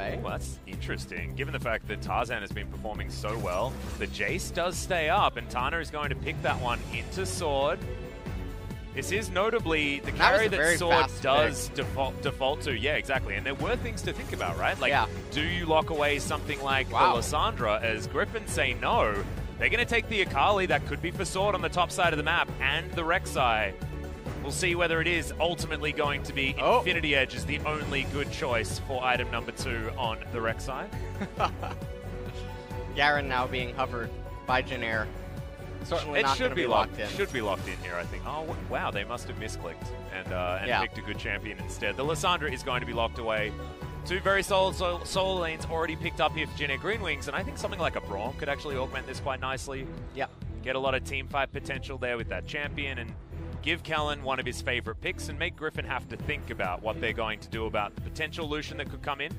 play. Well, that's interesting. Given the fact that Tarzan has been performing so well, the Jace does stay up, and Tana is going to pick that one into Sword. This is notably the carry that Sword does default to. Yeah, exactly. And there were things to think about, right? Like, do you lock away something like Lysandra? As Griffin say no, they're going to take the Akali. That could be for Sword on the top side of the map, and the Rek'Sai. We'll see whether it is ultimately going to be Infinity Edge is the only good choice for item number 2 on the Rek'Sai. Garen now being hovered by Janair. Certainly not going to be locked in. Should be locked in here, I think. Oh, wow, they must have misclicked and picked a good champion instead. The Lysandra is going to be locked away. 2 very solid solo lanes already picked up here for Janair Green Wings, and I think something like a Braum could actually augment this quite nicely. Yep. Get a lot of teamfight potential there with that champion, and give Kellen one of his favorite picks and make Griffin have to think about what they're going to do about the potential Lucian that could come in.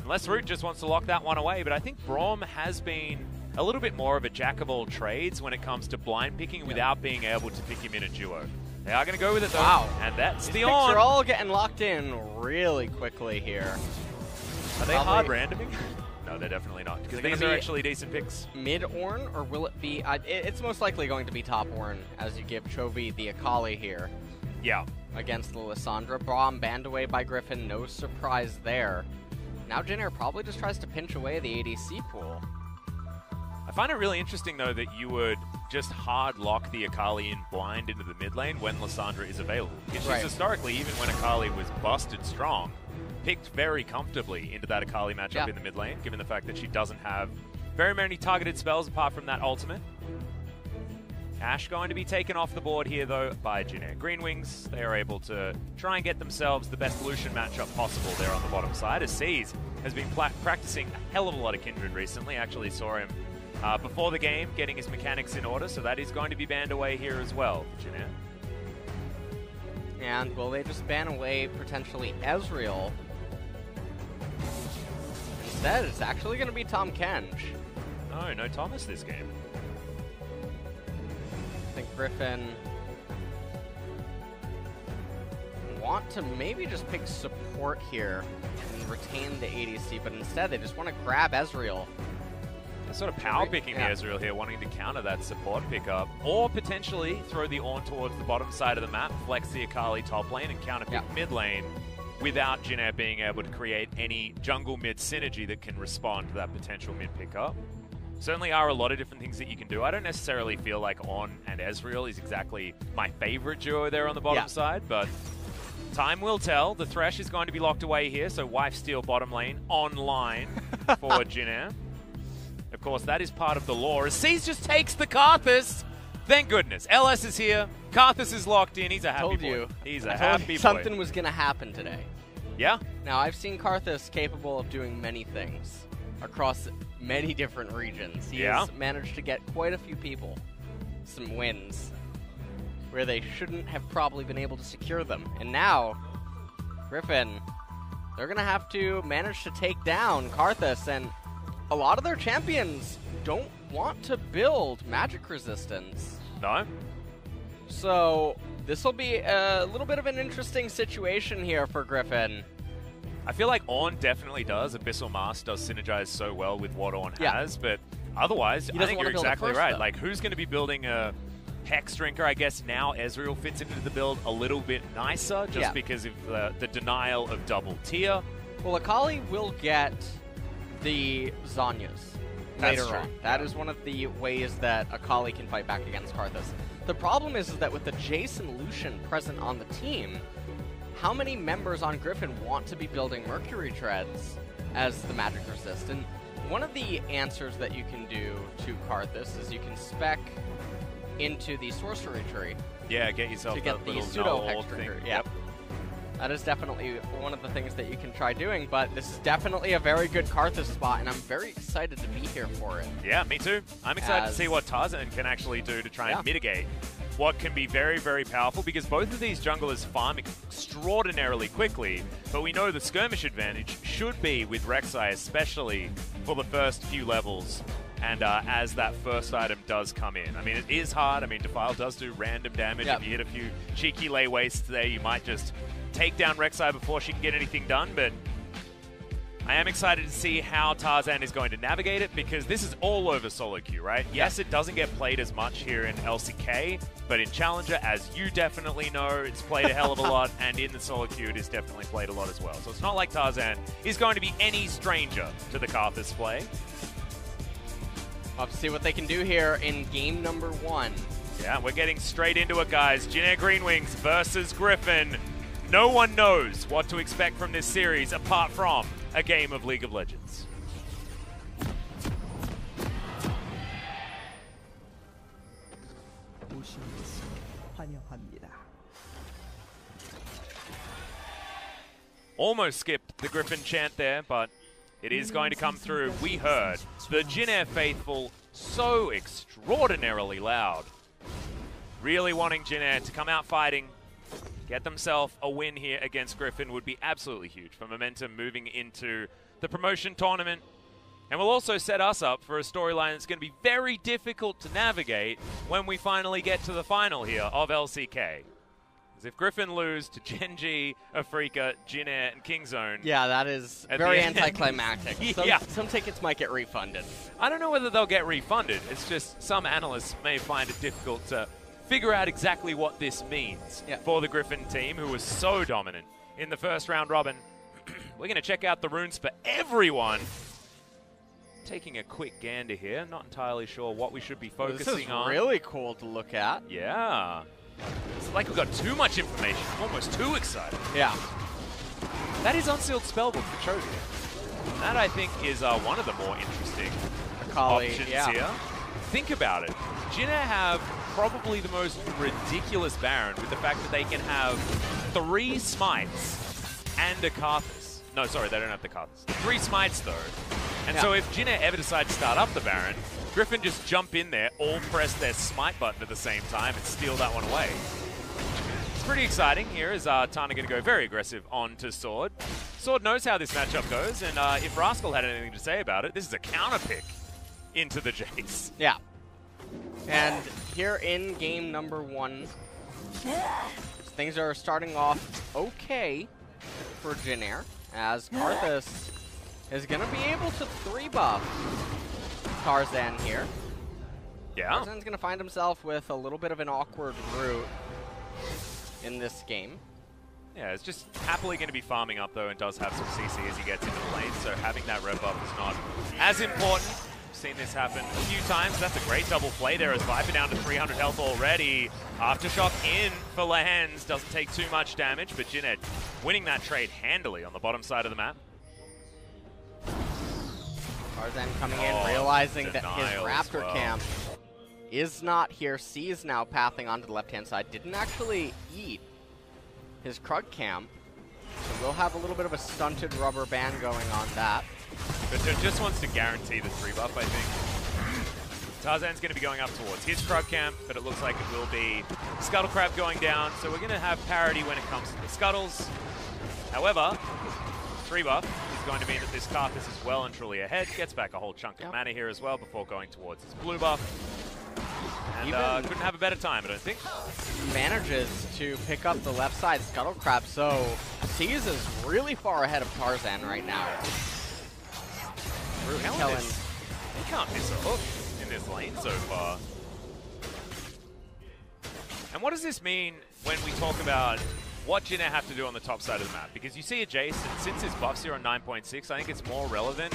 Unless Root just wants to lock that one away, but I think Braum has been a little bit more of a jack of all trades when it comes to blind picking without being able to pick him in a duo. They are going to go with it though, and that's the on. They're all getting locked in really quickly here. Are they hard randoming? No, they're definitely not, because these are actually decent picks. Mid-Ornn, or will it be... it's most likely going to be top Ornn, as you give Chovy the Akali here. Yeah. Against the Lysandra. Braum banned away by Griffin, no surprise there. Now Janair probably just tries to pinch away the ADC pool. I find it really interesting, though, that you would just hard lock the Akali in blind into the mid lane when Lysandra is available. Because she's historically, even when Akali was busted strong, picked very comfortably into that Akali matchup in the mid lane, given the fact that she doesn't have very many targeted spells apart from that ultimate. Ashe going to be taken off the board here, though, by Janair Green Wings. They are able to try and get themselves the best Lucian matchup possible there on the bottom side, as Seas has been practicing a hell of a lot of Kindred recently. Actually saw him before the game getting his mechanics in order, so that is going to be banned away here as well for Janair. And will they just ban away potentially Ezreal? Instead, it's actually going to be Tahm Kench. No Thomas this game. I think Griffin want to maybe just pick support here and retain the ADC, but instead they just want to grab Ezreal. They're sort of power picking the Ezreal here, wanting to counter that support pickup, or potentially throw the Ornn towards the bottom side of the map, flex the Akali top lane, and counter pick mid lane, without Janair being able to create any jungle mid synergy that can respond to that potential mid pickup. Certainly are a lot of different things that you can do. I don't necessarily feel like Ornn and Ezreal is exactly my favorite duo there on the bottom side, but time will tell. The Thresh is going to be locked away here, so Wife Steal bottom lane online for Janair. Of course, that is part of the lore. As Seas just takes the Karthus. Thank goodness. LS is here. Karthus is locked in. He's a happy boy. He's a happy boy. Something was going to happen today. Yeah? Now, I've seen Karthus capable of doing many things across many different regions. He has managed to get quite a few people some wins where they shouldn't have probably been able to secure them. And now, Griffin, they're going to have to manage to take down Karthus, and a lot of their champions don't want to build magic resistance. No. So this will be a little bit of an interesting situation here for Griffin. I feel like Ornn definitely does. Abyssal Mask does synergize so well with what Ornn has, but otherwise, I think you're exactly right. Though. Like, who's going to be building a Hex Drinker? I guess now Ezreal fits into the build a little bit nicer, just because of the denial of double tier. Well, Akali will get the Zanyas later on. That is one of the ways that Akali can fight back against Karthus. The problem is that with the Jace and Lucian present on the team, how many members on Griffin want to be building Mercury Treads as the magic resist? And one of the answers that you can do to Karthus is you can spec into the sorcery tree. Yeah, get yourself to get the pseudo Hex Drinker. Yep. That is definitely one of the things that you can try doing, but this is definitely a very good Karthus spot, and I'm very excited to be here for it. Yeah, me too. I'm excited to see what Tarzan can actually do to try and mitigate what can be very, very powerful, because both of these junglers farm extraordinarily quickly, but we know the skirmish advantage should be with Rek'Sai, especially for the first few levels, and as that first item does come in. I mean, it is hard. I mean, Defile does do random damage. If you hit a few cheeky lay wastes there, you might just take down Rek'Sai before she can get anything done, but I am excited to see how Tarzan is going to navigate it, because this is all over solo queue, right? Yes, it doesn't get played as much here in LCK, but in Challenger, as you definitely know, it's played a hell of a lot, and in the solo queue, it is definitely played a lot as well. So it's not like Tarzan is going to be any stranger to the Karthus play. We'll have to see what they can do here in game number 1. Yeah, we're getting straight into it, guys. Jin Air Green Wings versus Griffin. No one knows what to expect from this series apart from a game of League of Legends. Almost skipped the Griffin chant there, but it is going to come through. We heard the Jin Air faithful so extraordinarily loud. Really wanting Jin Air to come out fighting, get themselves a win here against Griffin would be absolutely huge for momentum moving into the promotion tournament. And will also set us up for a storyline that's going to be very difficult to navigate when we finally get to the final here of LCK. Because if Griffin lose to Genji, Afrika, Jin Air, and Kingzone... Yeah, that is very anticlimactic. Some tickets might get refunded. I don't know whether they'll get refunded. It's just some analysts may find it difficult to figure out exactly what this means for the Griffin team, who was so dominant in the first round robin. We're going to check out the runes for everyone. Taking a quick gander here. Not entirely sure what we should be focusing on. This is really cool to look at. Yeah. It's like we've got too much information. Almost too excited. Yeah. That is Unsealed Spellbook for Choji. That, I think, is one of the more interesting options here. Think about it. Jin Air have probably the most ridiculous Baron with the fact that they can have 3 smites and a Karthus. No, sorry, they don't have the Karthus. 3 smites, though. And so if Jin Air ever decide to start up the Baron, Griffin just jump in there, all press their smite button at the same time and steal that one away. It's pretty exciting. Here is Tana going to go very aggressive onto Sword. Sword knows how this matchup goes, and if Rascal had anything to say about it, this is a counter pick into the Jace. Yeah. And here in game number 1, things are starting off okay for Jin Air, as Karthus is going to be able to 3-buff Tarzan here. Yeah. Tarzan's going to find himself with a little bit of an awkward route in this game. Yeah, it's just happily going to be farming up, though, and does have some CC as he gets into the lane, so having that red buff is not as important. Seen this happen a few times. That's a great double play there as Viper down to 300 health already. Aftershock in for Lehens. Doesn't take too much damage, but Jin Air winning that trade handily on the bottom side of the map. Tarzan coming in, realizing that his Raptor camp is not here. C is now pathing onto the left-hand side. Didn't actually eat his Krug camp, so we'll have a little bit of a stunted rubber band going on that. But just wants to guarantee the 3-buff, I think. Tarzan's going to be going up towards his Krug camp, but it looks like it will be Scuttle Crab going down, so we're going to have parity when it comes to the Scuttles. However, 3-buff is going to mean that this Karthus is well and truly ahead. Gets back a whole chunk of mana here as well before going towards his blue buff. And couldn't have a better time, I don't think. Manages to pick up the left side Scuttle Crab, so C's is really far ahead of Tarzan right now. He can't miss a hook in this lane so far. And what does this mean when we talk about what Jin Air have to do on the top side of the map? Because you see a Jace, and since his buffs here on 9.6, I think it's more relevant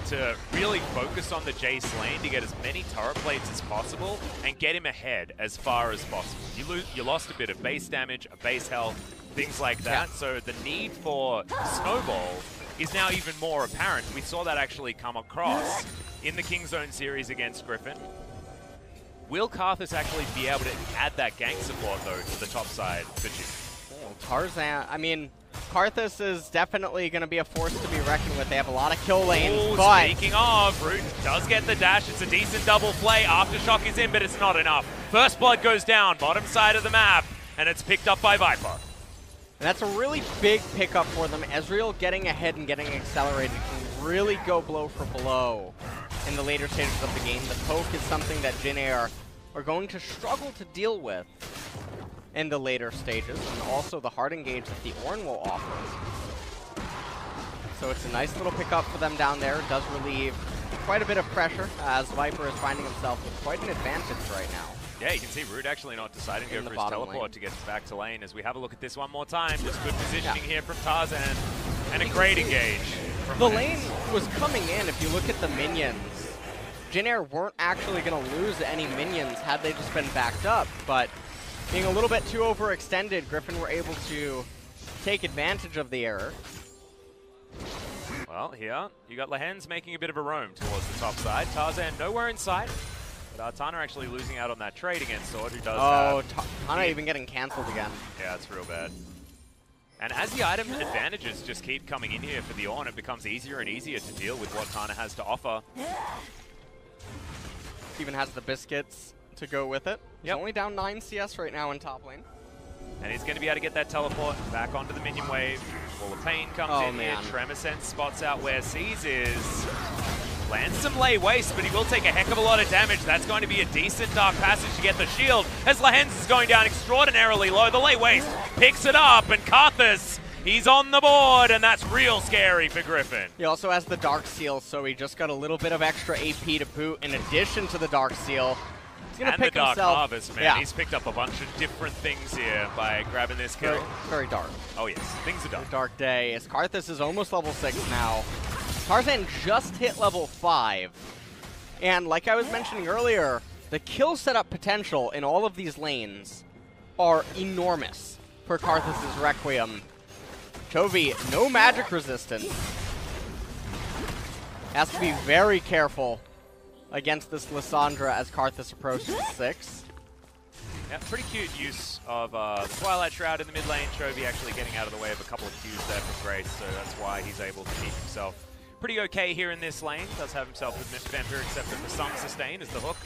to really focus on the Jace lane to get as many turret plates as possible and get him ahead as far as possible. You lost a bit of base damage, a base health, things like that. So the need for Snowball is now even more apparent. We saw that actually come across in the Kingzone series against Griffin. Will Karthus actually be able to add that gank support, though, to the top side for Jin? Well, Tarzan, I mean, Karthus is definitely going to be a force to be reckoned with. They have a lot of kill lanes, but... Speaking of, Root does get the dash. It's a decent double play. Aftershock is in, but it's not enough. First Blood goes down, bottom side of the map, and it's picked up by Viper. And that's a really big pickup for them. Ezreal getting ahead and getting accelerated can really go blow for blow in the later stages of the game. The poke is something that Jin Air are going to struggle to deal with in the later stages, and also the hard engage that the Ornn will offer. So it's a nice little pickup for them down there. It does relieve quite a bit of pressure as Viper is finding himself with quite an advantage right now. Yeah, you can see Rude actually not deciding to go for his teleport to get back to lane. As we have a look at this one more time, just good positioning here from Tarzan, and a great engage from the lane was coming in. If you look at the minions, Jin Air weren't actually going to lose any minions had they just been backed up, but being a little bit too overextended, Griffin were able to take advantage of the error. Well, here, you got Lehens making a bit of a roam towards the top side. Tarzan nowhere in sight. But Tana actually losing out on that trade against Sword, who does Tana even getting cancelled again. Yeah, it's real bad. And as the item advantages just keep coming in here for the Ornn, it becomes easier and easier to deal with what Tana has to offer. Even has the biscuits to go with it. He's only down 9 CS right now in top lane. And he's going to be able to get that teleport back onto the minion wave. Wall of Pain comes in here. Tremor Sense spots out where Seas is. Lands some lay waste, but he will take a heck of a lot of damage. That's going to be a decent Dark Passage to get the shield, as Lehens is going down extraordinarily low. The lay waste picks it up, and Karthus, he's on the board, and that's real scary for Griffin. He also has the Dark Seal, so he just got a little bit of extra AP to boot in addition to the Dark Seal. He's gonna pick the Dark himself. Harvest, man. He's picked up a bunch of different things here by grabbing this kill. Very dark. Oh yes, things are dark. Dark day, as Karthus is almost level 6 now. Tarzan just hit level 5. And like I was mentioning earlier, the kill setup potential in all of these lanes are enormous for Karthus' Requiem. Chovy, no magic resistance. Has to be very careful against this Lissandra as Karthus approaches 6. Yeah, pretty cute use of the Twilight Shroud in the mid lane. Chovy actually getting out of the way of a couple of Qs there from Grace, so that's why he's able to keep himself pretty okay here in this lane. Does have himself a Vampire, except that the some sustain as the hook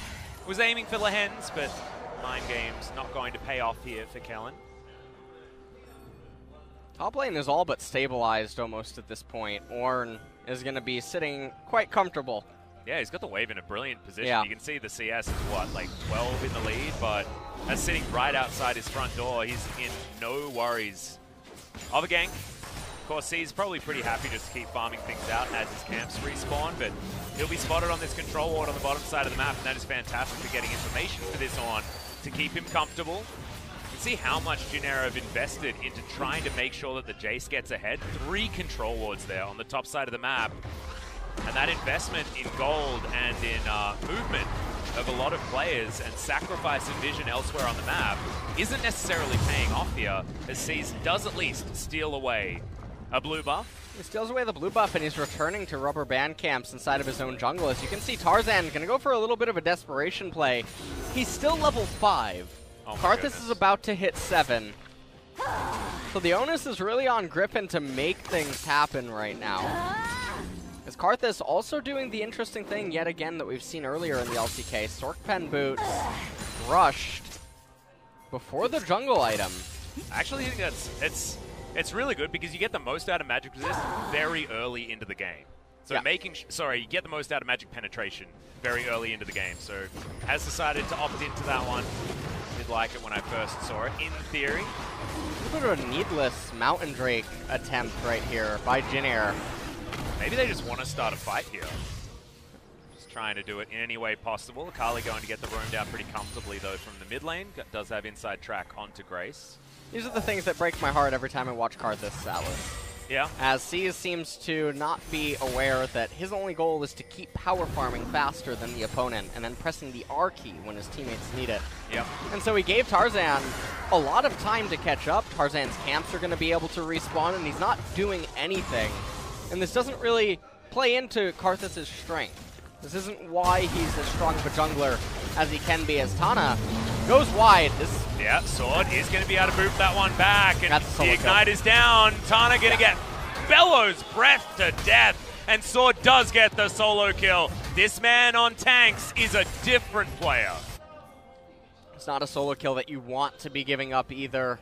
was aiming for Lehens, but Mind Game's not going to pay off here for Kellen. Top lane is all but stabilized almost at this point. Ornn is going to be sitting quite comfortable. Yeah, he's got the wave in a brilliant position. Yeah. You can see the CS is, what, like 12 in the lead, but that's sitting right outside his front door. He's in no worries of a gank. Of course, he's probably pretty happy just to keep farming things out as his camps respawn, but he'll be spotted on this control ward on the bottom side of the map, and that is fantastic for getting information for this Ornn to keep him comfortable. You can see how much Junera have invested into trying to make sure that the Jace gets ahead. 3 control wards there on the top side of the map. And that investment in gold and in movement of a lot of players and sacrifice of vision elsewhere on the map isn't necessarily paying off here, as Seas does at least steal away a blue buff. He steals away the blue buff, and he's returning to rubber band camps inside of his own jungle. As you can see, Tarzan going to go for a little bit of a desperation play. He's still level 5. Karthus is about to hit 7. So the onus is really on Griffin to make things happen right now. Is Karthus also doing the interesting thing yet again that we've seen earlier in the LCK? Sork Pen Boots rushed before the jungle item. I actually think it's really good because you get the most out of magic resist very early into the game. So you get the most out of magic penetration very early into the game. So has decided to opt into that one. Did like it when I first saw it, in theory. A little bit of a needless Mountain Drake attempt right here by Jin Air. Maybe they just want to start a fight here. Just trying to do it in any way possible. Akali going to get the roam down pretty comfortably, though, from the mid lane. Does have inside track onto Grace. These are the things that break my heart every time I watch Karthus, Alice. Yeah. As Seas seems to not be aware that his only goal is to keep power farming faster than the opponent and then pressing the R key when his teammates need it. Yep. And so he gave Tarzan a lot of time to catch up. Tarzan's camps are going to be able to respawn, and he's not doing anything. And this doesn't really play into Karthus' strength. This isn't why he's as strong of a jungler as he can be, as Tana goes wide. Yeah, Sword is going to be able to boot that one back, and the Ignite is down. Tana going to get Bellows Breath to death, and Sword does get the solo kill. This man on tanks is a different player. It's not a solo kill that you want to be giving up either.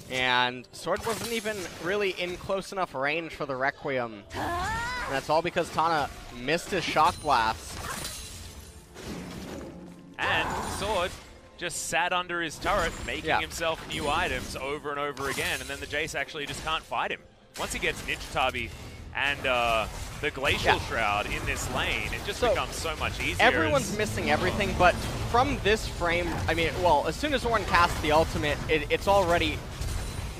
And Sword wasn't even really in close enough range for the Requiem. And that's all because Tana missed his Shock Blast. And Sword just sat under his turret, making himself new items over and over again, and then the Jace actually just can't fight him. once he gets Ninja Tabi and the Glacial Shroud in this lane, it just becomes so much easier. Everyone's missing everything, but from this frame, I mean, well, as soon as Ornn casts the ultimate, it's already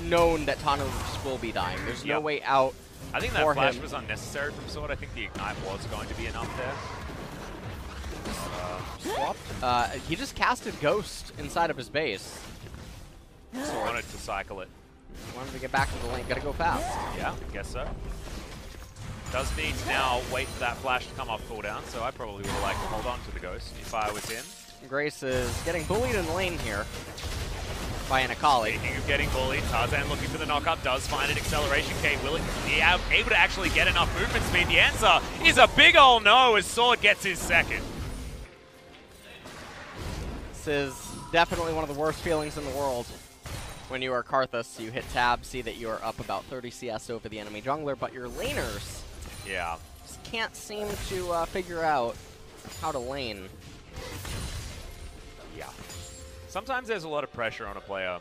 known that Tana will be dying. There's no way out. I think that flash was unnecessary from Sword. I think the Ignite was going to be enough there. Swapped. He just casted Ghost inside of his base. So wanted to cycle it. Wanted to get back to the lane. Gotta go fast. Yeah, I guess so. Does need to now wait for that flash to come off cooldown, so I probably would have liked to hold on to the Ghost if I was him. Grace is getting bullied in the lane here by an Akali. Speaking of getting bullied, Tarzan looking for the knockup, does find an acceleration key. Will it be able to actually get enough movement speed? The answer is a big ol' no as Sword gets his second. This is definitely one of the worst feelings in the world. When you are Karthus, you hit tab, see that you are up about 30 CS over the enemy jungler, but your laners just can't seem to figure out how to lane. Yeah. Sometimes there's a lot of pressure on a player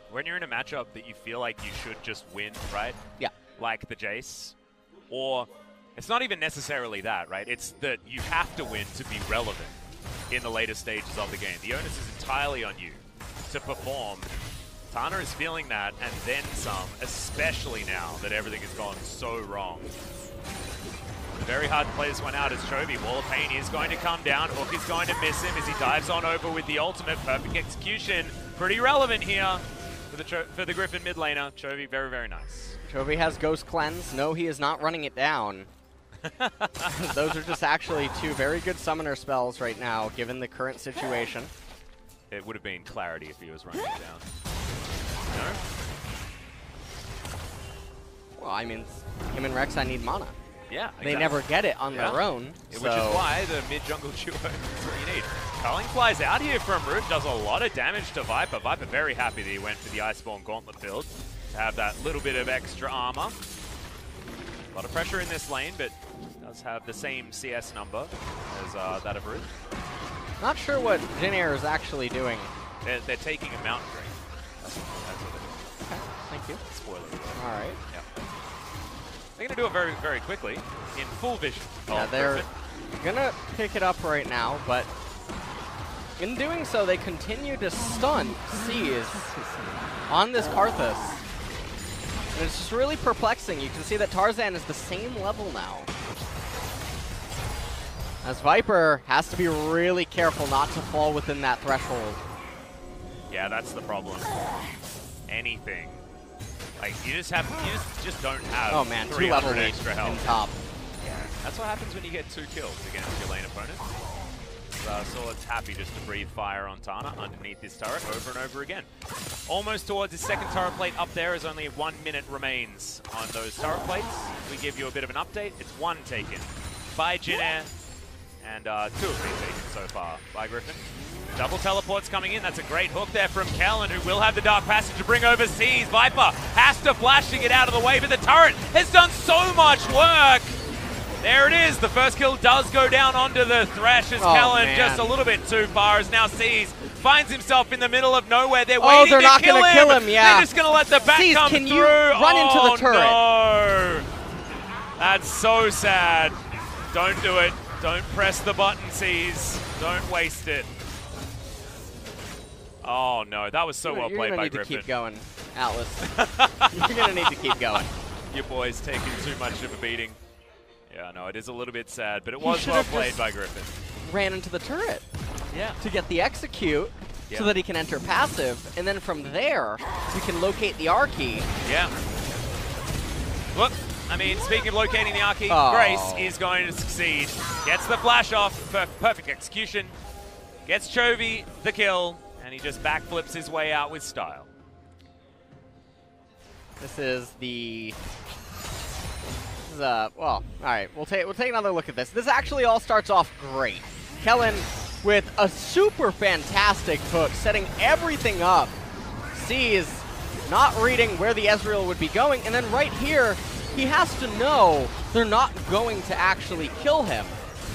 when you're in a matchup that you feel like you should just win, right? Yeah. Like the Jace. Or it's not even necessarily that, right? It's that you have to win to be relevant in the later stages of the game. The onus is entirely on you to perform. Tana is feeling that, and then some, especially now that everything has gone so wrong. Very hard to play this one out as Chovy. Wall of Pain is going to come down. Hook is going to miss him as he dives on over with the ultimate. Perfect execution. Pretty relevant here for the Griffin mid laner. Chovy, very, very nice. Chovy has Ghost Cleanse. No, he is not running it down. Those are just actually two very good summoner spells right now, given the current situation. It would have been Clarity if he was running it down. No? Well, I mean, him and Rek'Sai need mana. Yeah, exactly. They never get it on their own. Which is why the mid-jungle duo is what you need. Culling flies out here from Root, does a lot of damage to Viper. Viper very happy that he went for the Iceborne Gauntlet build to have that little bit of extra armor. A lot of pressure in this lane, but does have the same CS number as that of Root. Not sure what Jin Air is actually doing. They're taking a mountain drink. That's what it is. Okay, thank you. Spoiler. All right. Yeah. They're going to do it very, very quickly in full vision. Yeah, they're going to pick it up right now, but in doing so, they continue to stun Seas on this Karthus. And it's just really perplexing. You can see that Tarzan is the same level now. As Viper has to be really careful not to fall within that threshold. Yeah, that's the problem. Anything. Like, you just don't have 2 level lead extra health. in top. Yeah, that's what happens when you get 2 kills against your lane opponent. Sword's happy just to breathe fire on Tana underneath this turret over and over again. Almost towards his second turret plate up there as only 1 minute remains on those turret plates. We give you a bit of an update. It's 1 taken by Jin Air, and 2 have been taken so far by Griffin. Double teleports coming in. That's a great hook there from Kellen, who will have the Dark Passage to bring over Seas. Viper has to flash to get out of the way, but the turret has done so much work. There it is. The first kill does go down onto the Thresh as Kellen just a little bit too far, as now Seas finds himself in the middle of nowhere. They're waiting they're not to going to kill him. Yeah. They're just going to let the back come can through. You run into the turret? No. That's so sad. Don't do it. Don't press the button, Seas. Don't waste it. Oh no, that was so well played by Griffin. You're going to need to keep going, Atlas. You're going to need to keep going. Your boy's taking too much of a beating. Yeah, no, it is a little bit sad, but it was well played by Griffin. Ran into the turret. Yeah. To get the execute so that he can enter passive, and then from there, you can locate the R key. Yeah. Look, I mean, speaking of locating the R key, Grace is going to succeed. Gets the flash off, perfect execution. Gets Chovy the kill. And he just backflips his way out with style. This is the... well, all right, we'll take another look at this. This actually all starts off great. Kellen with a super fantastic hook, setting everything up. Sees not reading where the Ezreal would be going, and then right here, he has to know they're not going to actually kill him.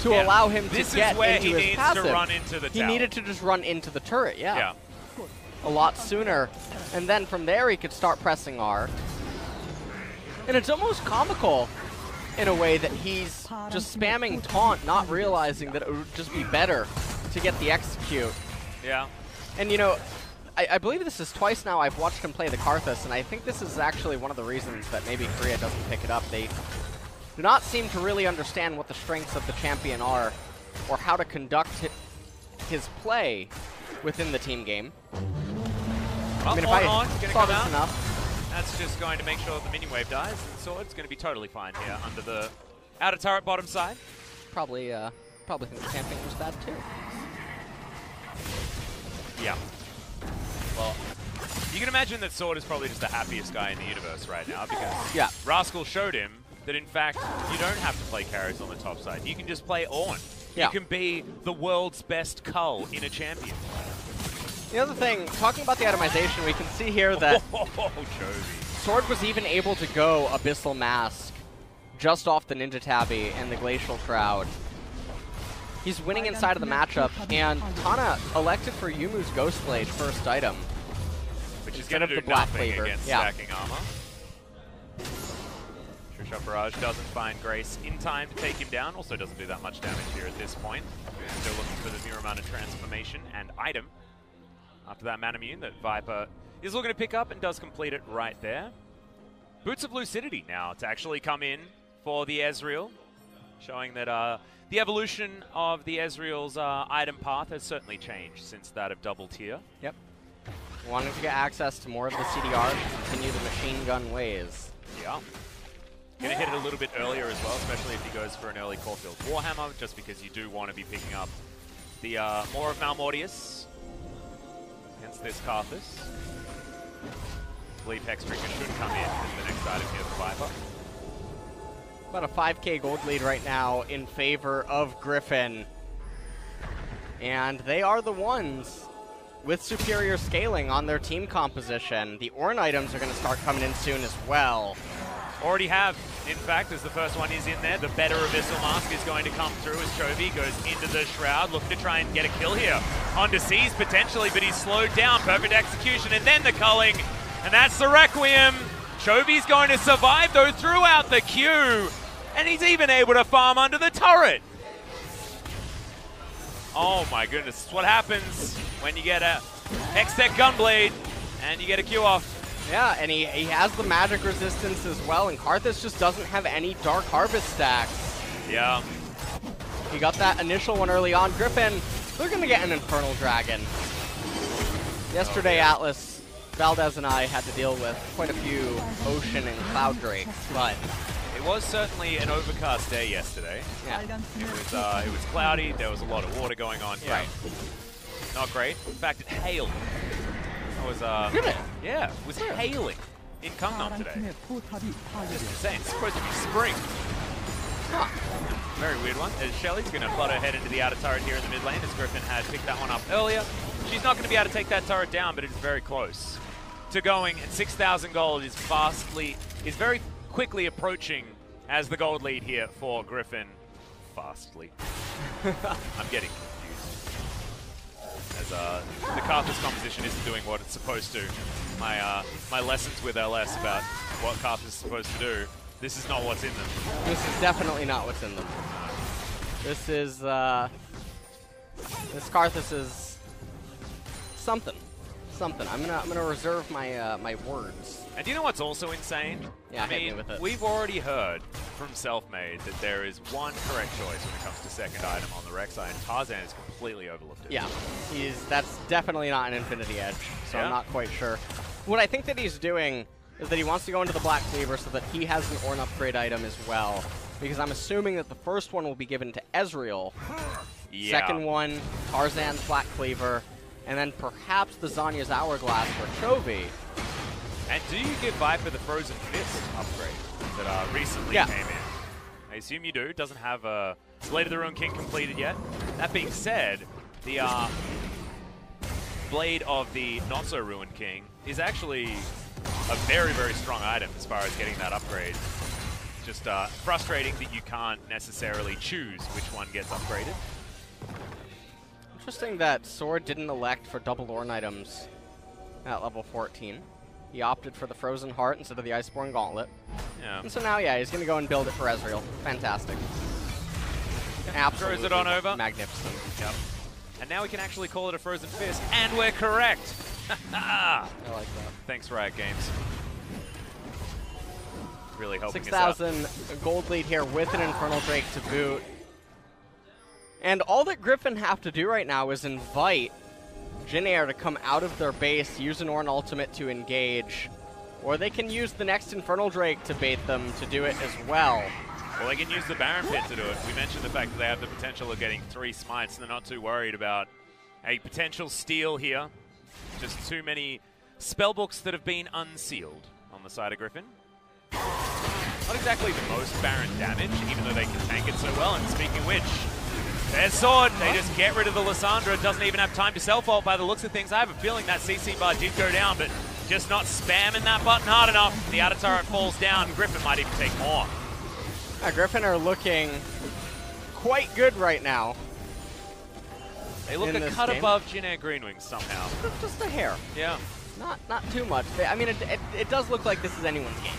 To allow him to get into his passive. To run into the tower. He needed to just run into the turret, a lot sooner. And then from there, he could start pressing R. And it's almost comical in a way that he's just spamming taunt, not realizing that it would just be better to get the execute. Yeah. And you know, I believe this is twice now I've watched him play the Karthus, and I think this is actually one of the reasons that maybe Korea doesn't pick it up. They do not seem to really understand what the strengths of the champion are, or how to conduct his play within the team game. I mean, if I saw this enough. That's just going to make sure that the minion wave dies. And Sword's going to be totally fine here under the outer turret bottom side. Probably think the champion was bad too. Yeah. Well, you can imagine that Sword is probably just the happiest guy in the universe right now, because Rascal showed him that, in fact, you don't have to play carries on the top side. You can just play Ornn. Yeah. You can be the world's best cull in a champion. The other thing, talking about the itemization, we can see here that Sword was even able to go Abyssal Mask just off the Ninja Tabby and the Glacial Shroud. He's winning inside of the matchup, and Tana elected for Yumu's Ghostblade first item. Which is going to do nothing against stacking armor. Shot Barrage doesn't find Grace in time to take him down. Also doesn't do that much damage here at this point. Still looking for the Mirror Mounted transformation and item. After that Manamune that Viper is looking to pick up and does complete it right there. Boots of Lucidity now to actually come in for the Ezreal, showing that the evolution of the Ezreal's item path has certainly changed since that of Double Tier. Yep. Wanting to get access to more of the CDR to continue the machine gun ways. Yeah. Going to hit it a little bit earlier as well, especially if he goes for an early Caulfield Warhammer, just because you do want to be picking up the more of Malmortius against this Karthus. I believe Hexdrinker should come in as the next item here for Viper. About a 5k gold lead right now in favor of Griffin. And they are the ones with superior scaling on their team composition. The Ornn items are going to start coming in soon as well. Already have, in fact, as the first one is in there. The better Abyssal Mask is going to come through as Chovy goes into the Shroud, looking to try and get a kill here. Onto C's potentially, but he's slowed down. Perfect execution, and then the culling. And that's the Requiem. Chovy's going to survive, though, throughout the queue. And he's even able to farm under the turret. Oh my goodness, what happens when you get a Hextech Gunblade and you get a Q off. Yeah, and he has the magic resistance as well, and Karthus just doesn't have any Dark Harvest stacks. Yeah. He got that initial one early on. Griffin, they're going to get an Infernal Dragon. Yesterday, Atlas, Valdez, and I had to deal with quite a few Ocean and Cloud Drakes, but it was certainly an overcast day yesterday. Yeah. It was cloudy, there was a lot of water going on. Yeah. Not great. In fact, it hailed. It was, yeah, it was hailing in Gangnam today. Just insane. It's supposed to be spring. Huh. Very weird one. As Shelly's going to flutter head into the outer turret here in the mid lane, as Griffin had picked that one up earlier. She's not going to be able to take that turret down, but it's very close to going. And 6,000 gold is very quickly approaching as the gold lead here for Griffin. Fastly. I'm getting confused. As the Karthus composition isn't doing what it's supposed to. My lessons with LS about what Karthus is supposed to do, this is not what's in them. This is definitely not what's in them. This is, this Karthus is something. Something. I'm gonna reserve my my words. And do you know what's also insane? Yeah, I mean, we've already heard from Selfmade that there is one correct choice when it comes to second item on the Rek'Sai, and Tarzan has completely overlooked it. Yeah, that's definitely not an Infinity Edge, so I'm not quite sure. What I think that he's doing is that he wants to go into the Black Cleaver so that he has an Ornn upgrade item as well, because I'm assuming that the first one will be given to Ezreal. Yeah. Second one, Tarzan's Black Cleaver, and then perhaps the Zanya's Hourglass for Chovy. And do you give Viper the Frozen Fist upgrade that recently came in? I assume you do. Doesn't have Blade of the Ruined King completed yet. That being said, the Blade of the Not-So-Ruined King is actually a very, very strong item as far as getting that upgrade. Just frustrating that you can't necessarily choose which one gets upgraded. Interesting that Sword didn't elect for double Ornn items at level 14. He opted for the Frozen Heart instead of the Iceborne Gauntlet. Yeah. And so now, yeah, he's going to go and build it for Ezreal. Fantastic. Absolutely throws it on over. Magnificent. Yep. And now we can actually call it a Frozen Fist, and we're correct. I like that. Thanks, Riot Games. Really helping us out. 6,000 gold lead here with an Infernal Drake to boot. And all that Griffin have to do right now is invite Jin Air to come out of their base, use an Ornn ultimate to engage, or they can use the next Infernal Drake to bait them to do it as well. Well, they can use the Baron Pit to do it. We mentioned the fact that they have the potential of getting 3 smites, and they're not too worried about a potential steal here. Just too many spellbooks that have been unsealed on the side of Griffin. Not exactly the most Baron damage, even though they can tank it so well. And speaking of which, their sword, they just get rid of the Lissandra. Doesn't even have time to self-ult by the looks of things. I have a feeling that CC bar did go down, but just not spamming that button hard enough. The outer turret falls down. Griffin might even take more. Griffin are looking quite good right now. They look a cut above Jin Air Greenwings somehow. Just a hair. Yeah. Not too much. I mean, it does look like this is anyone's game.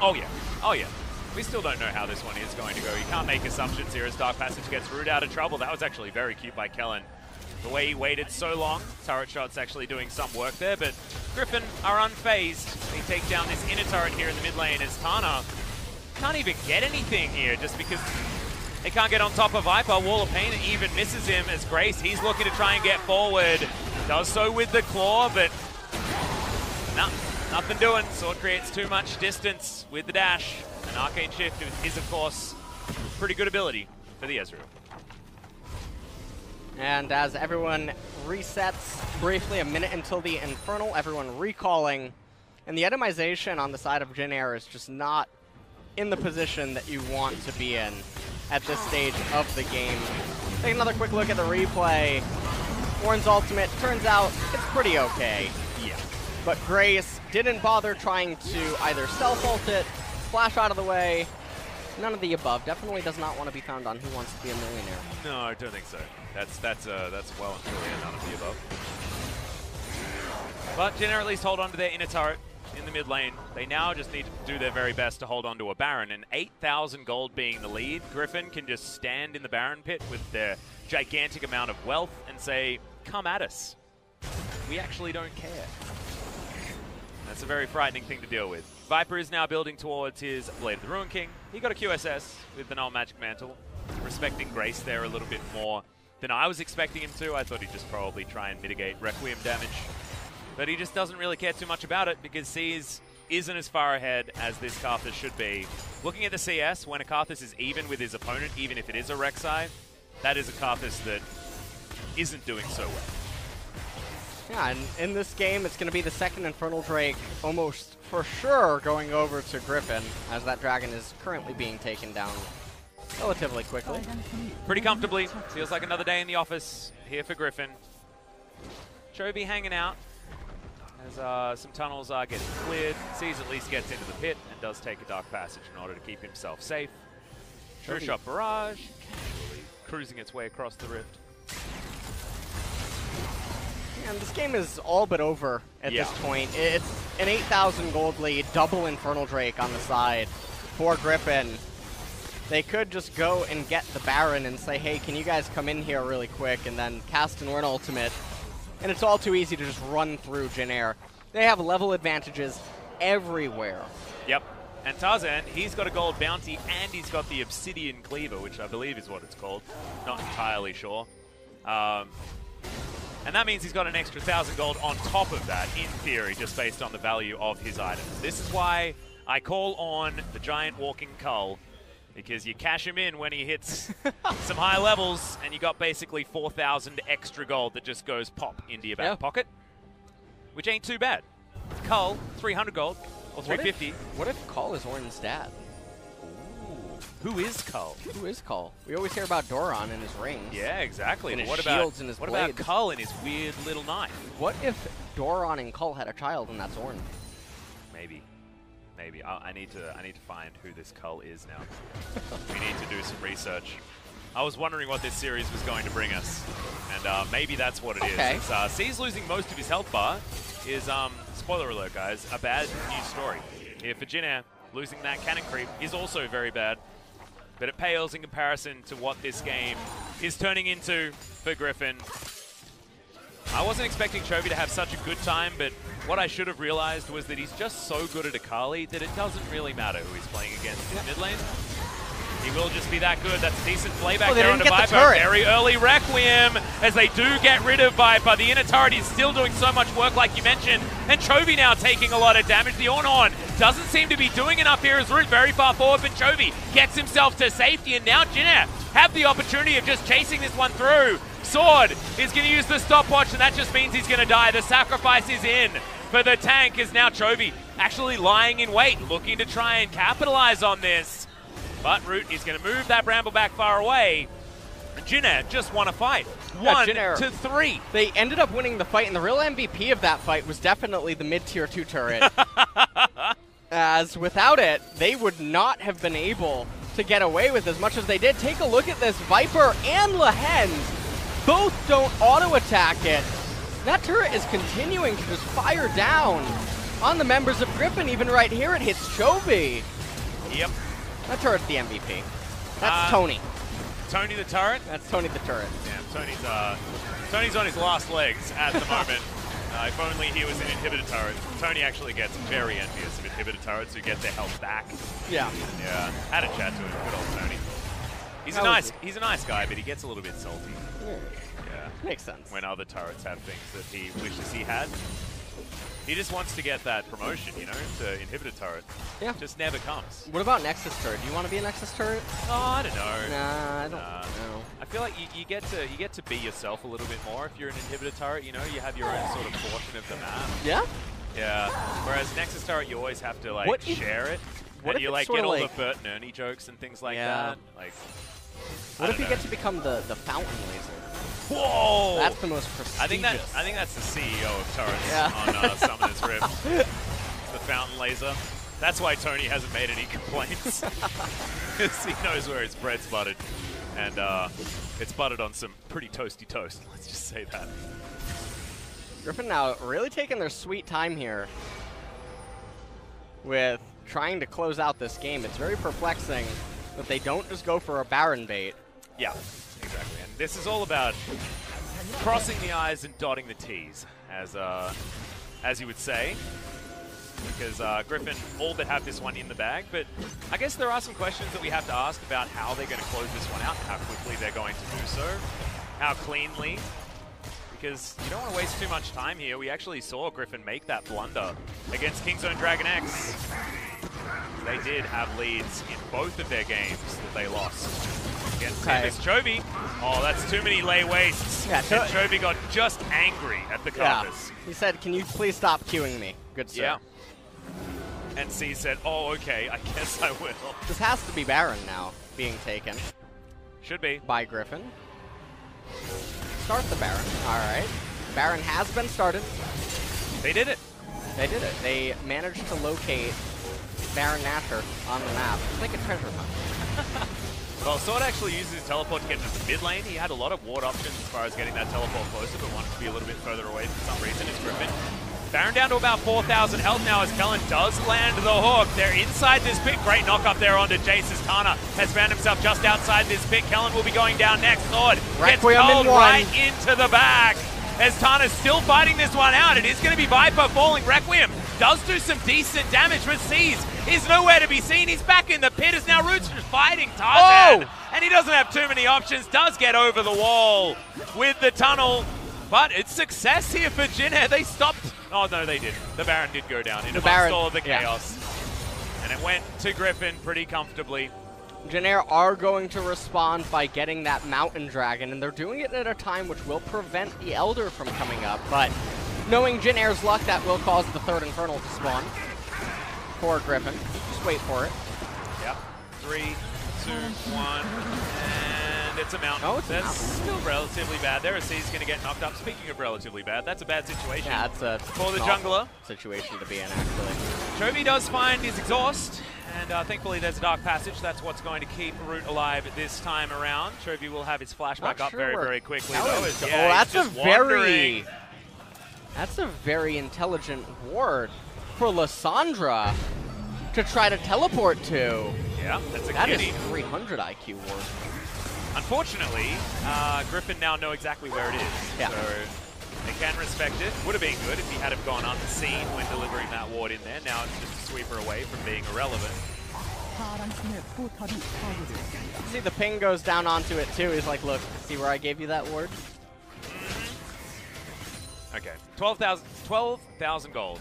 Oh, yeah. Oh, yeah. We still don't know how this one is going to go. You can't make assumptions here as Dark Passage gets Rude out of trouble. That was actually very cute by Kellen. The way he waited so long. Turret shot's actually doing some work there, but Griffin are unfazed. They take down this inner turret here in the mid lane as Tana can't even get anything here just because they can't get on top of Viper. Wall of Pain even misses him as Grace. He's looking to try and get forward. Does so with the claw, but nothing doing. Sword creates too much distance with the dash. An Arcane Shift is, of course, pretty good ability for the Ezreal. And as everyone resets briefly, a minute until the Infernal, everyone recalling. And the itemization on the side of Jin Air is just not in the position that you want to be in at this stage of the game. Take another quick look at the replay. Ornn's ultimate, turns out it's pretty okay. Yeah. But Grace didn't bother trying to either self-ult it, flash out of the way. None of the above. Definitely does not want to be found on Who Wants to Be a Millionaire. No, I don't think so. That's well and truly a none of the above. But Jin Air at least hold on to their inner turret in the mid lane. They now just need to do their very best to hold on to a Baron, and 8,000 gold being the lead, Griffin can just stand in the Baron pit with their gigantic amount of wealth and say, come at us. We actually don't care. That's a very frightening thing to deal with. Viper is now building towards his Blade of the Ruin King. He got a QSS with the Null Magic Mantle, respecting Grace there a little bit more than I was expecting him to. I thought he'd just probably try and mitigate Requiem damage. But he just doesn't really care too much about it because Seas isn't as far ahead as this Karthus should be. Looking at the CS, when a Karthus is even with his opponent, even if it is a Rek'Sai, that is a Karthus that isn't doing so well. Yeah, and in this game, it's going to be the second Infernal Drake almost for sure going over to Griffin, as that dragon is currently being taken down relatively quickly. Pretty comfortably. Feels like another day in the office here for Griffin. Chovy hanging out as some tunnels are getting cleared. Seas at least gets into the pit and does take a Dark Passage in order to keep himself safe. True Shot Barrage, cruising its way across the rift. And this game is all but over at this point. It's an 8,000 gold lead, double Infernal Drake on the side for Griffin. They could just go and get the Baron and say, hey, can you guys come in here really quick and then cast an Ornn ultimate. And it's all too easy to just run through Jin Air. They have level advantages everywhere. Yep. And Tarzan, he's got a gold bounty and he's got the Obsidian Cleaver, which I believe is what it's called. Not entirely sure. And that means he's got an extra 1,000 gold on top of that, in theory, just based on the value of his items. This is why I call on the giant walking cull, because you cash him in when he hits some high levels, and you got basically 4,000 extra gold that just goes pop into your back pocket, which ain't too bad. Cull, 300 gold, or 350. What if Cull is Ornn's dad? Who is Cull? Who is Cull? We always hear about Doran and his rings. Yeah, exactly. And his what shields and his what blades. about Cull and his weird little knife? What if Doran and Cull had a child and that's Ornn? Maybe. Maybe. I need to find who this Cull is now. We need to do some research. I was wondering what this series was going to bring us, and maybe that's what it is. Seas losing most of his health bar is spoiler alert, guys, a bad news story. Here for Jin Air, losing that cannon creep is also very bad. But it pales in comparison to what this game is turning into for Griffin. I wasn't expecting Chovy to have such a good time, but what I should have realized was that he's just so good at Akali that it doesn't really matter who he's playing against in mid lane. He will just be that good. That's a decent playback there onto Viper. Very early Requiem as they do get rid of Viper. The inner turret is still doing so much work like you mentioned. And Chovy now taking a lot of damage. The Ornhorn doesn't seem to be doing enough here as Root very far forward, but Chovy gets himself to safety. And now Jin Air have the opportunity of just chasing this one through. Sword is going to use the stopwatch, and that just means he's going to die. The sacrifice is in for the tank as now Chovy actually lying in wait, looking to try and capitalize on this. But Root is going to move that Bramble back far away. Jin Air just won a fight. 1-3. They ended up winning the fight, and the real MVP of that fight was definitely the mid-tier 2 turret. As without it, they would not have been able to get away with as much as they did. Take a look at this. Viper and Lehens both don't auto-attack it. That turret is continuing to just fire down on the members of Griffin. Even right here, it hits Chovy. Yep. That turret's the MVP. That's Tony. Tony the turret? That's Tony the turret. Yeah, Tony's on his last legs at the moment. If only he was an inhibitor turret. Tony actually gets very envious of inhibitor turrets who get their health back. Yeah. Yeah. Had a chat to him. Good old Tony. He's a nice guy, but he gets a little bit salty. Yeah. Yeah. Makes sense. When other turrets have things that he wishes he had. He just wants to get that promotion, you know, to inhibitor turret. Yeah. Just never comes. What about Nexus turret? Do you want to be a Nexus turret? Oh, I don't know. Nah, I don't know. I feel like you get to be yourself a little bit more if you're an inhibitor turret, you know? You have your own sort of portion of the map. Yeah? Yeah. Whereas Nexus turret, you always have to, like, share it. And you, like, get all the Bert and Ernie jokes and things like that. Like, what if you get to become the fountain laser? Whoa! That's the most prestigious. I think that's the CEO of turrets on Summoner's Rift. The fountain laser. That's why Tony hasn't made any complaints. Because he knows where his bread's buttered. And it's buttered on some pretty toasty toast. Let's just say that. Griffin now really taking their sweet time here with trying to close out this game. It's very perplexing that they don't just go for a Baron bait. Yeah, exactly. And this is all about crossing the I's and dotting the T's, as you would say. Because Griffin all but have this one in the bag. But I guess there are some questions that we have to ask about how they're going to close this one out, how quickly they're going to do so, how cleanly. Because you don't want to waste too much time here. We actually saw Griffin make that blunder against Kingzone Dragon X. They did have leads in both of their games that they lost. Against Chovy. Oh, that's too many lay wastes. Yeah, and Chovy got just angry at the compass. Yeah. He said, "Can you please stop queuing me, good sir?" Yeah. And C said, "Oh, okay, I guess I will." This has to be Baron now being taken. Should be. By Griffin. Start the Baron. All right. Baron has been started. They did it. They did it. They managed to locate Baron Nashor on the map. It's like a treasure hunt. Well, Sword actually uses his teleport to get into the mid lane. He had a lot of ward options as far as getting that teleport closer, but wanted to be a little bit further away for some reason. It's Griffin. Baron down to about 4,000 health now as Kellen does land the hook. They're inside this pit. Great knock up there onto Jace as Tana has found himself just outside this pit. Kellen will be going down next. Sword gets called right into the back as Tana's still fighting this one out. It is going to be Viper falling. Requiem does do some decent damage, but Seas is nowhere to be seen. He's back in the pit as now Roots just fighting Tarzan. And he doesn't have too many options. Does get over the wall with the tunnel. But it's success here for Jin Air. They stopped. Oh, no, they didn't. The Baron did go down in amongst all of the chaos. And it went to Griffin pretty comfortably. Jin Air are going to respond by getting that Mountain Dragon, and they're doing it at a time which will prevent the Elder from coming up. But knowing Jin Air's luck, that will cause the third Infernal to spawn for Griffin. Just wait for it. Yep. 3, 2, 1, and it's a Mountain. Oh, it's That's still relatively bad. There, C's going to get knocked up. Speaking of relatively bad, that's a bad situation. Yeah, that's a for the jungler situation to be in, actually. Chovy does find his exhaust, and thankfully there's a Dark Passage. That's what's going to keep Root alive this time around. Chovy will have his flashback up very, very quickly, though. That's a very That's a very intelligent ward for Lissandra to try to teleport to. Yeah, that's a That kitty. is 300 IQ ward. Unfortunately, Griffin now know exactly where it is. Yeah. So they can respect it. Would have been good if he had have gone unseen when delivering that ward in there. Now it's just a sweeper away from being irrelevant. See, the ping goes down onto it too. He's like, look, see where I gave you that ward? Okay, 12,000 gold.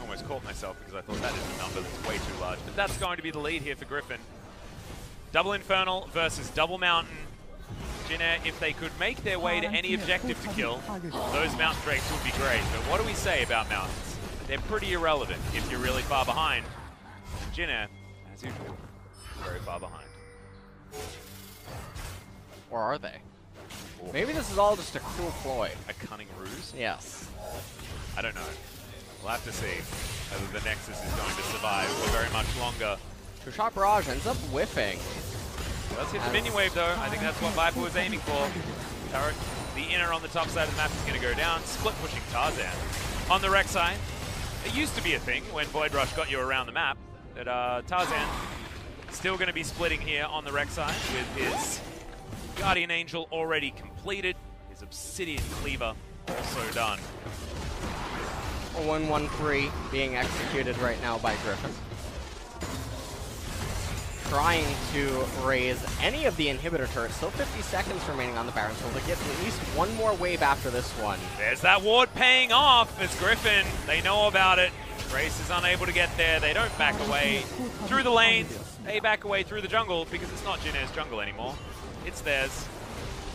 Almost caught myself because I thought that is a number that's way too large. But that's going to be the lead here for Griffin. Double Infernal versus Double Mountain. Jin-Air, if they could make their way to any objective to kill, those Mountain Drakes would be great. But what do we say about Mountains? They're pretty irrelevant if you're really far behind. Jin-Air, as usual, very far behind. Or are they? Maybe this is all just a cruel ploy. A cunning ruse? Yes. I don't know. We'll have to see whether the Nexus is going to survive for very much longer. Two-shot barrage ends up whiffing. Does hit the minion wave though. I think that's what Viper was aiming for. Turret, the inner on the top side of the map is going to go down. Split pushing Tarzan. On the rec side, it used to be a thing when Void Rush got you around the map. But Tarzan still going to be splitting here on the rec side with his Guardian Angel already completed. His Obsidian Cleaver also done. A 1-1-3 being executed right now by Griffin. Trying to raise any of the inhibitor turrets. Still 50 seconds remaining on the Baron, so they'll get at least one more wave after this one. There's that ward paying off as Griffin, they know about it. Grace is unable to get there. They don't back away through the lanes. They back away through the jungle because it's not Jin-Air's jungle anymore. It's theirs.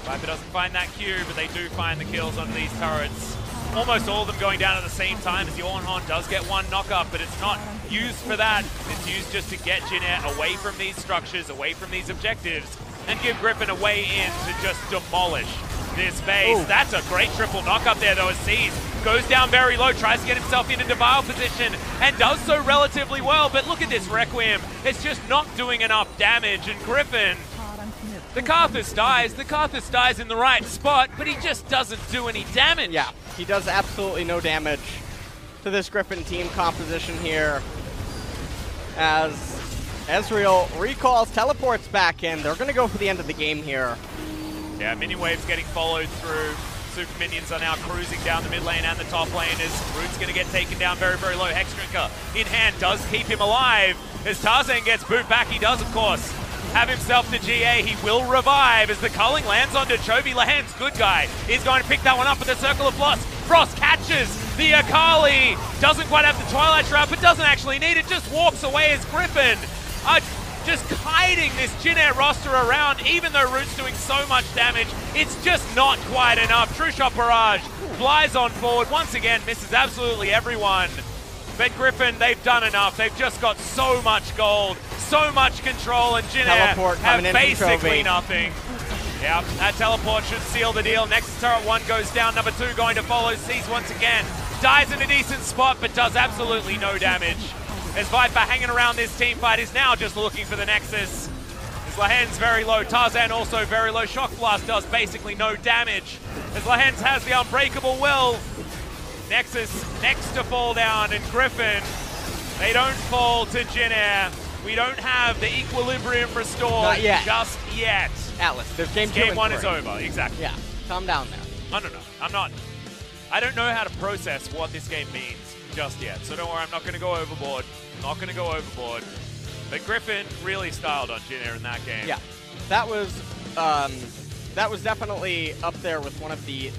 Viper doesn't find that Q, but they do find the kills on these turrets. Almost all of them going down at the same time as the Ornhorn does get one knock-up, but it's not used for that. It's used just to get Jin-Air away from these structures, away from these objectives, and give Griffin a way in to just demolish this base. Ooh. That's a great triple knock-up there, though, as Seas goes down very low, tries to get himself into Devile position, and does so relatively well. But look at this Requiem. It's just not doing enough damage, and Griffin, the Karthus dies in the right spot, but he just doesn't do any damage. Yeah, he does absolutely no damage to this Griffin team composition here. As Ezreal recalls, teleports back in. They're going to go for the end of the game here. Yeah, minion waves getting followed through. Super minions are now cruising down the mid lane and the top lane as Root's going to get taken down very, very low. Hexdrinker in hand does keep him alive. As Tarzan gets booted back, he does, of course, have himself to GA. He will revive as the culling lands onto Chovy. Lahan's good guy. He's going to pick that one up with the Circle of Frost. Frost catches the Akali. Doesn't quite have the Twilight Shroud, but doesn't actually need it. Just walks away as Griffin just kiting this Jin-Air roster around. Even though Root's doing so much damage, it's just not quite enough. True Shot Barrage flies on forward. Once again, misses absolutely everyone. But Griffin, they've done enough. They've just got so much gold, so much control, and Jin-Air have basically nothing. Yep, that teleport should seal the deal. Next turret 1 goes down. Number 2 going to follow. Sees once again. Dies in a decent spot, but does absolutely no damage. As Viper hanging around this team fight is now just looking for the Nexus. As Lahan's very low. Tarzan also very low. Shock Blast does basically no damage. As Lahan's has the Unbreakable Will. Nexus next to fall down, and Griffin, they don't fall to Jin-Air. We don't have the equilibrium restored. Not yet. Just yet. Atlas, there's game 1 is over, exactly. Yeah, calm down there. I don't know. I don't know how to process what this game means just yet. So don't worry, I'm not going to go overboard. But Griffin really styled on Jin-Air in that game. Yeah, that was definitely up there with one of the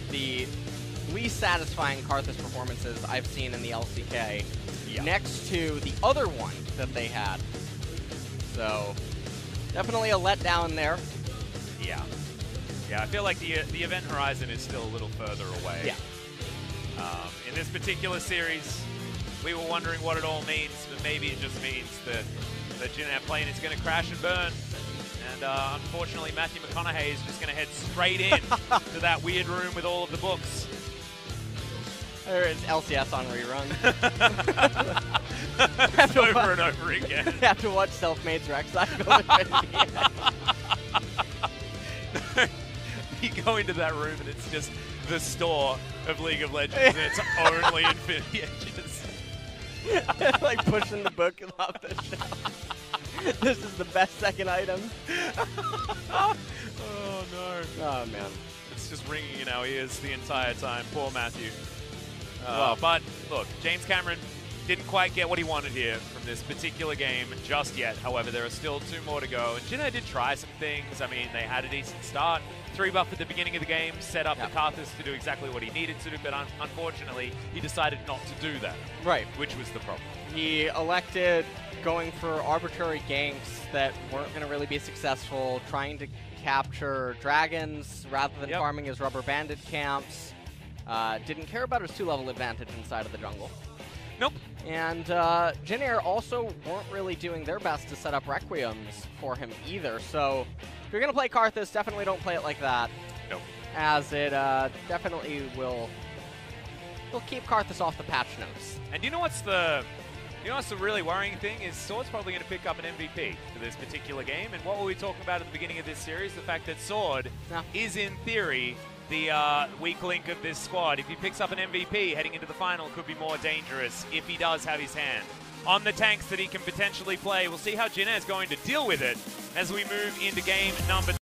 least satisfying Karthus performances I've seen in the LCK, next to the other one that they had. So, definitely a letdown there. Yeah. Yeah, I feel like the event horizon is still a little further away. Yeah. In this particular series, we were wondering what it all means, but maybe it just means that the Jin-Air plane is going to crash and burn. And unfortunately, Matthew McConaughey is just going to head straight in to that weird room with all of the books. There is LCS on rerun. Over and over again. You have to watch Self-Made's Rex. You go into that room and it's just the store of League of Legends and it's only Infinity Edges. Like pushing the book off the shelf. This is the best second item. Oh, no. Oh, man. It's just ringing in our ears the entire time. Poor Matthew. Well. But, look, James Cameron didn't quite get what he wanted here from this particular game just yet. However, there are still 2 more to go. And Jin Air did try some things. I mean, they had a decent start. 3 buff at the beginning of the game, set up the Karthus to do exactly what he needed to do, but unfortunately, he decided not to do that. Right. Which was the problem. He elected going for arbitrary ganks that weren't going to really be successful, trying to capture dragons rather than farming his rubber banded camps. Didn't care about his 2-level advantage inside of the jungle. Nope. And Jin Air also weren't really doing their best to set up Requiems for him either. So if you're going to play Karthus, definitely don't play it like that. Nope. As it definitely will keep Karthus off the patch notes. And you know what's the really worrying thing is Sword's probably going to pick up an MVP for this particular game. And what were we talking about at the beginning of this series? The fact that Sword is, in theory, the weak link of this squad. If he picks up an MVP heading into the final, could be more dangerous if he does have his hand on the tanks that he can potentially play. We'll see how Jin Air is going to deal with it as we move into game number